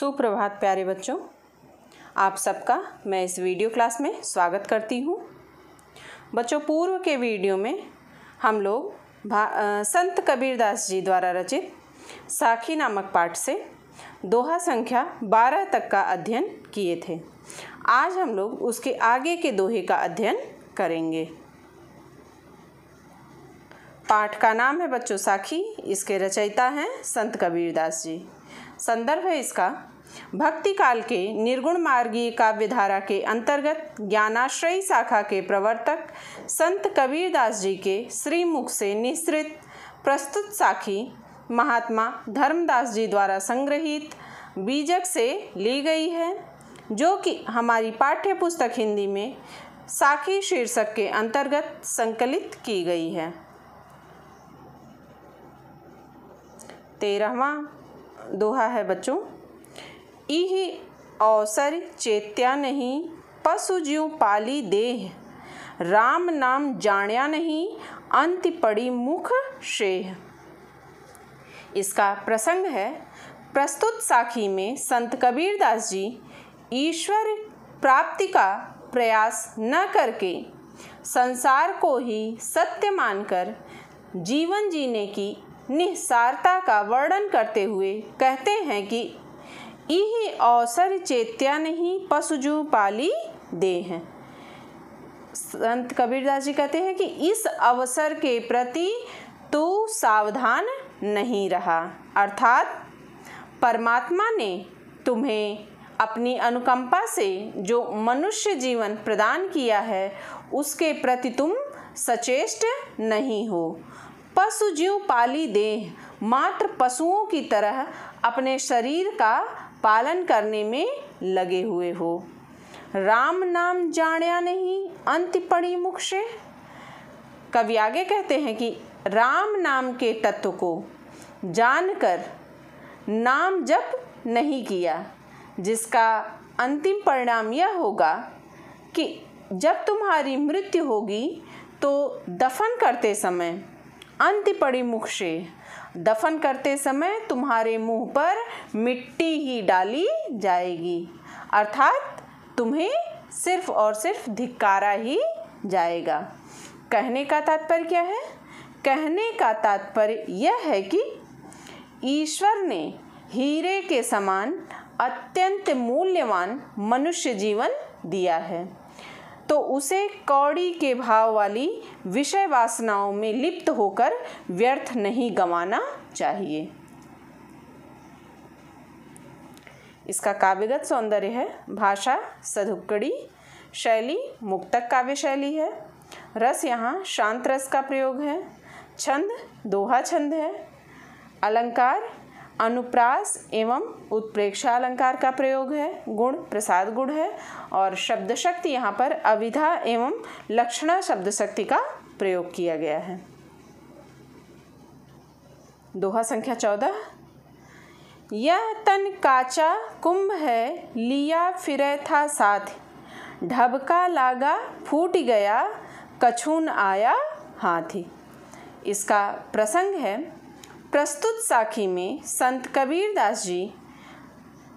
सुप्रभात प्यारे बच्चों, आप सबका मैं इस वीडियो क्लास में स्वागत करती हूँ। बच्चों, पूर्व के वीडियो में हम लोग संत कबीरदास जी द्वारा रचित साखी नामक पाठ से दोहा संख्या 12 तक का अध्ययन किए थे। आज हम लोग उसके आगे के दोहे का अध्ययन करेंगे। पाठ का नाम है बच्चों साखी। इसके रचयिता हैं संत कबीरदास जी। संदर्भ है इसका भक्ति काल के निर्गुण मार्गीय काव्यधारा के अंतर्गत ज्ञानाश्रयी शाखा के प्रवर्तक संत कबीरदास जी के श्रीमुख से निःसृत प्रस्तुत साखी महात्मा धर्मदास जी द्वारा संग्रहित बीजक से ली गई है, जो कि हमारी पाठ्य पुस्तक हिंदी में साखी शीर्षक के अंतर्गत संकलित की गई है। 13वां दोहा है बच्चों, इहि अवसर चेत्या नहीं पशु ज्यों पाली देह, राम नाम जाण्या नहीं अंत पड़ी मुख शेह। इसका प्रसंग है, प्रस्तुत साखी में संत कबीरदास जी ईश्वर प्राप्ति का प्रयास न करके संसार को ही सत्य मानकर जीवन जीने की निस्सारता का वर्णन करते हुए कहते हैं कि इहि अवसर चेत्या नहीं पशु ज्यों पाली देह। संत कबीरदास जी कहते हैं कि इस अवसर के प्रति तू सावधान नहीं रहा, अर्थात परमात्मा ने तुम्हें अपनी अनुकंपा से जो मनुष्य जीवन प्रदान किया है उसके प्रति तुम सचेष्ट नहीं हो। पशु ज्यों पाली देह, मात्र पशुओं की तरह अपने शरीर का पालन करने में लगे हुए हो। राम नाम जाण्या नहीं अंत पड़ी मुख से। कवि आगे कहते हैं कि राम नाम के तत्व को जानकर नाम जप नहीं किया, जिसका अंतिम परिणाम यह होगा कि जब तुम्हारी मृत्यु होगी तो दफन करते समय अंत पड़ी मुख से, दफन करते समय तुम्हारे मुंह पर मिट्टी ही डाली जाएगी, अर्थात तुम्हें सिर्फ और सिर्फ धिक्कारा ही जाएगा। कहने का तात्पर्य क्या है? कहने का तात्पर्य यह है कि ईश्वर ने हीरे के समान अत्यंत मूल्यवान मनुष्य जीवन दिया है, तो उसे कौड़ी के भाव वाली विषय वासनाओं में लिप्त होकर व्यर्थ नहीं गंवाना चाहिए। इसका काव्यगत सौंदर्य है, भाषा सधुक्कड़ी, शैली मुक्तक काव्य शैली है, रस यहाँ शांत रस का प्रयोग है, छंद दोहा छंद है, अलंकार अनुप्रास एवं उत्प्रेक्षा अलंकार का प्रयोग है, गुण प्रसाद गुण है, और शब्द शक्ति यहाँ पर अविधा एवं लक्षणा शब्द शक्ति का प्रयोग किया गया है। दोहा संख्या 14, यह तन काचा कुंभ है लिया फिरे था साथ, ढबका लागा फूट गया कछून आया हाथी। इसका प्रसंग है, प्रस्तुत साखी में संत कबीरदास जी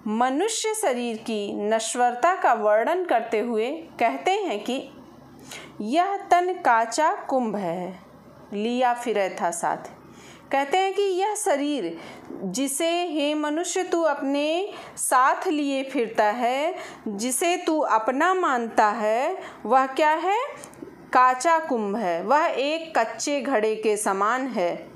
मनुष्य शरीर की नश्वरता का वर्णन करते हुए कहते हैं कि यह तन काचा कुंभ है लिया फिरे था साथ। कहते हैं कि यह शरीर जिसे हे मनुष्य तू अपने साथ लिए फिरता है, जिसे तू अपना मानता है, वह क्या है? काचा कुंभ है। वह एक कच्चे घड़े के समान है,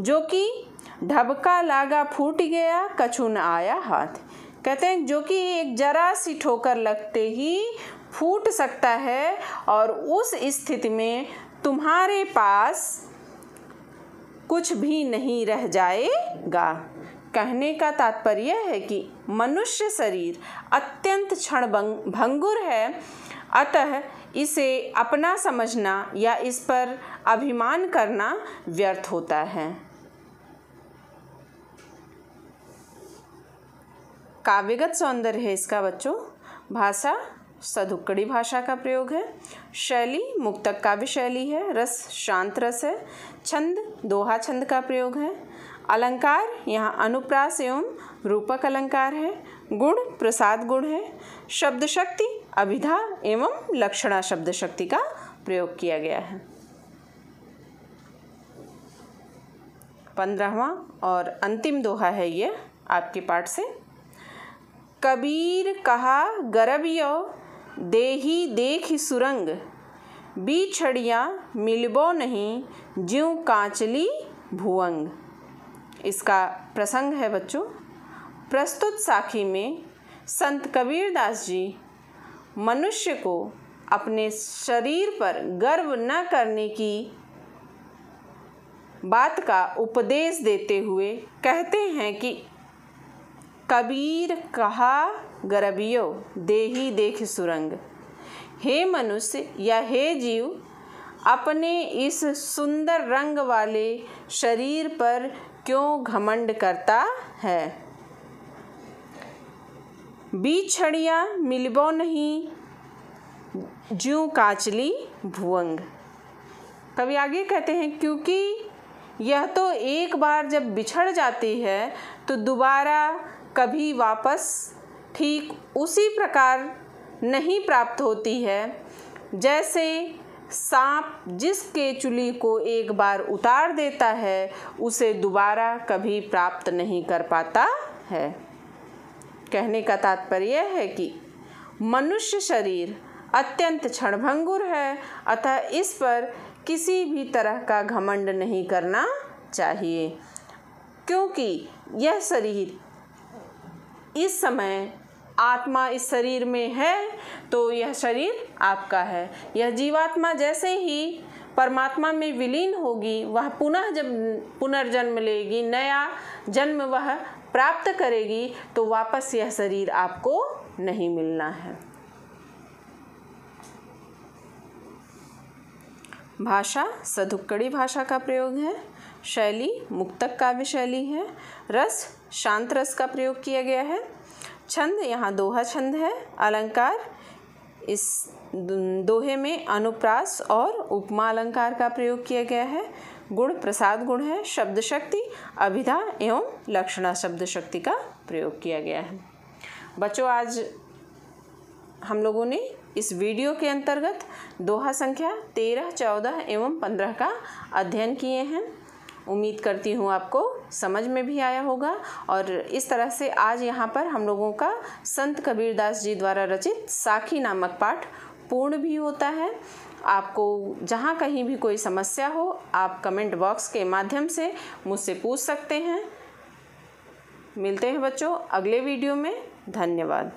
जो कि ढबका लागा फूट गया कछुन आया हाथ। कहते हैं जो कि एक जरा सी ठोकर लगते ही फूट सकता है, और उस स्थिति में तुम्हारे पास कुछ भी नहीं रह जाएगा। कहने का तात्पर्य है कि मनुष्य शरीर अत्यंत क्षण भंगुर है, अतः इसे अपना समझना या इस पर अभिमान करना व्यर्थ होता है। काव्यगत सौंदर्य है इसका बच्चों, भाषा सधुक्कड़ी भाषा का प्रयोग है, शैली मुक्तक काव्य शैली है, रस शांत रस है, छंद दोहा छंद का प्रयोग है, अलंकार यहाँ अनुप्रास एवं रूपक अलंकार है। गुण प्रसाद गुण है। शब्द शक्ति अभिधा एवं लक्षणा शब्द शक्ति का प्रयोग किया गया है। 15वां और अंतिम दोहा है ये आपके पाठ से। कबीर कहा गरबियो देही देखि सुरंग, बिछड़िया मिलबो नहीं ज्यों कांचली भुवंग। इसका प्रसंग है बच्चों, प्रस्तुत साखी में संत कबीरदास जी मनुष्य को अपने शरीर पर गर्व न करने की बात का उपदेश देते हुए कहते हैं कि कबीर कहा गरबियो देही देख सुरंग। हे मनुष्य या हे जीव, अपने इस सुंदर रंग वाले शरीर पर क्यों घमंड करता है। बिछड़िया मिलबो नहीं ज्यों कांचली भुवंग। कवि आगे कहते हैं क्योंकि यह तो एक बार जब बिछड़ जाती है तो दोबारा कभी वापस ठीक उसी प्रकार नहीं प्राप्त होती है जैसे सांप जिसके चुली को एक बार उतार देता है उसे दोबारा कभी प्राप्त नहीं कर पाता है। कहने का तात्पर्य है कि मनुष्य शरीर अत्यंत क्षणभंगुर है, अतः इस पर किसी भी तरह का घमंड नहीं करना चाहिए, क्योंकि यह शरीर इस समय आत्मा इस शरीर में है तो यह शरीर आपका है। यह जीवात्मा जैसे ही परमात्मा में विलीन होगी, वह पुनः जब पुनर्जन्म लेगी, नया जन्म वह प्राप्त करेगी, तो वापस यह शरीर आपको नहीं मिलना है। भाषा सधुक्कड़ी भाषा का प्रयोग है। शैली मुक्तक काव्य शैली है। रस शांत रस का प्रयोग किया गया है। छंद यहाँ दोहा छंद है। अलंकार इस दोहे में अनुप्रास और उपमा अलंकार का प्रयोग किया गया है। गुण प्रसाद गुण है। शब्द शक्ति अभिधा एवं लक्षणा शब्द शक्ति का प्रयोग किया गया है। बच्चों, आज हम लोगों ने इस वीडियो के अंतर्गत दोहा संख्या 13, 14 एवं 15 का अध्ययन किए हैं। उम्मीद करती हूँ आपको समझ में भी आया होगा और इस तरह से आज यहाँ पर हम लोगों का संत कबीरदास जी द्वारा रचित साखी नामक पाठ पूर्ण भी होता है। आपको जहाँ कहीं भी कोई समस्या हो आप कमेंट बॉक्स के माध्यम से मुझसे पूछ सकते हैं। मिलते हैं बच्चों अगले वीडियो में। धन्यवाद।